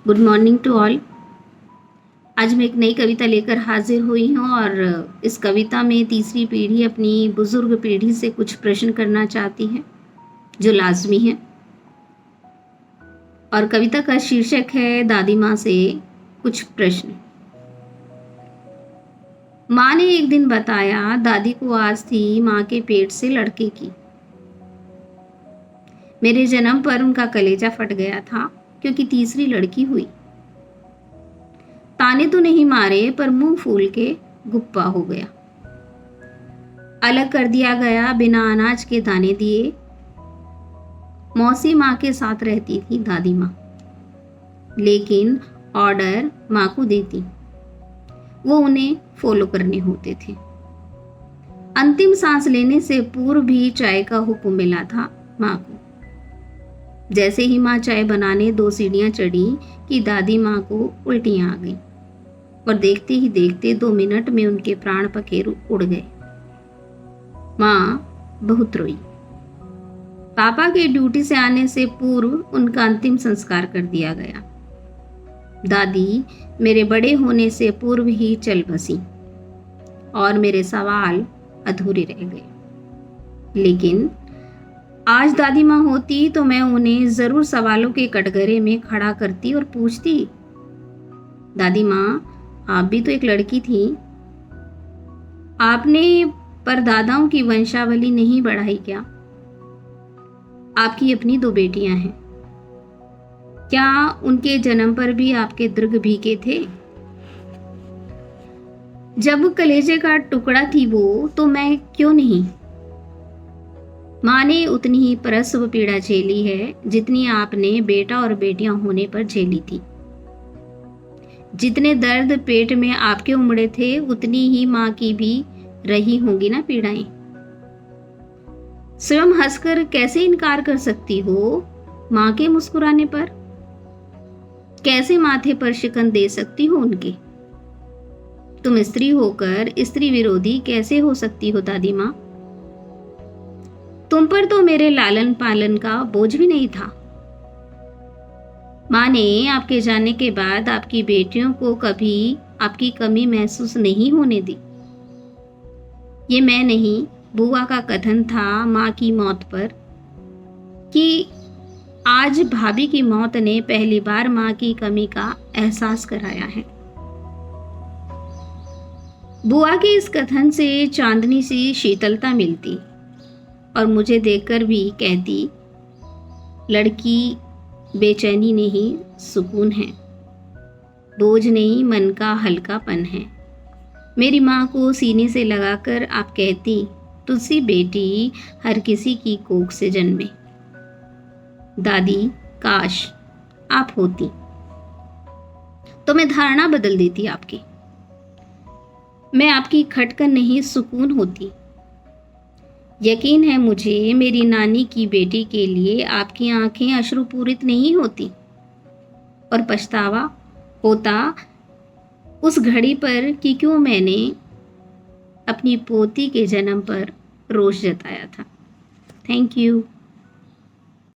Good morning to all. आज मैं एक नई कविता लेकर हाजिर हुई हूँ और इस कविता में तीसरी पीढ़ी अपनी बुजुर्ग पीढ़ी से कुछ प्रश्न करना चाहती है जो लाजमी है। और कविता का शीर्षक है दादी माँ से कुछ प्रश्न। माँ ने एक दिन बताया दादी को आज थी माँ के पेट से लड़के की। मेरे जन्म पर उनका कलेजा फट गया था क्योंकि तीसरी लड़की हुई। ताने तो नहीं मारे पर मुंह फूल के गुप्पा हो गया। अलग कर दिया गया बिना अनाज के दाने दिए। मौसी माँ के साथ रहती थी दादी माँ, लेकिन ऑर्डर माँ को देती, वो उन्हें फॉलो करने होते थे। अंतिम सांस लेने से पूर्व भी चाय का हुक्म मिला था माँ को। जैसे ही माँ चाय बनाने 2 सीढ़ियां चढ़ी कि दादी माँ को उल्टियां आ गई और देखते ही देखते 2 मिनट में उनके प्राण पखेरु उड़ गए। माँ बहुत रोई। पापा के ड्यूटी से आने से पूर्व उनका अंतिम संस्कार कर दिया गया। दादी मेरे बड़े होने से पूर्व ही चल बसी और मेरे सवाल अधूरे रह गए। लेकिन आज दादी माँ होती तो मैं उन्हें जरूर सवालों के कटघरे में खड़ा करती और पूछती, दादी माँ आप भी तो एक लड़की थी। आपने परदादाओं की वंशावली नहीं बढ़ाई क्या? आपकी अपनी 2 बेटियां हैं। क्या उनके जन्म पर भी आपके दृग भीगे थे? जब कलेजे का टुकड़ा थी वो, तो मैं क्यों नहीं? माँ ने उतनी ही प्रसव पीड़ा झेली है जितनी आपने बेटा और बेटियां होने पर झेली थी। जितने दर्द पेट में आपके उमड़े थे उतनी ही माँ की भी रही होंगी ना पीड़ाएं। स्वयं हंसकर कैसे इनकार कर सकती हो माँ के मुस्कुराने पर? कैसे माथे पर शिकन दे सकती हो उनके? तुम स्त्री होकर स्त्री विरोधी कैसे हो सकती हो दादी माँ? तुम पर तो मेरे लालन पालन का बोझ भी नहीं था। माँ ने आपके जाने के बाद आपकी बेटियों को कभी आपकी कमी महसूस नहीं होने दी। ये मैं नहीं, बुआ का कथन था माँ की मौत पर कि आज भाभी की मौत ने पहली बार माँ की कमी का एहसास कराया है। बुआ के इस कथन से चांदनी सी शीतलता मिलती और मुझे देखकर भी कहती, लड़की बेचैनी नहीं सुकून है, बोझ नहीं मन का हल्कापन है। मेरी माँ को सीने से लगाकर आप कहती, तुलसी बेटी हर किसी की कोख से जन्मे। दादी काश आप होती तो मैं धारणा बदल देती आपकी। मैं आपकी खटकन नहीं सुकून होती। यकीन है मुझे मेरी नानी की बेटी के लिए आपकी आंखें अश्रुपूरित नहीं होती और पछतावा होता उस घड़ी पर कि क्यों मैंने अपनी पोती के जन्म पर रोष जताया था। Thank you.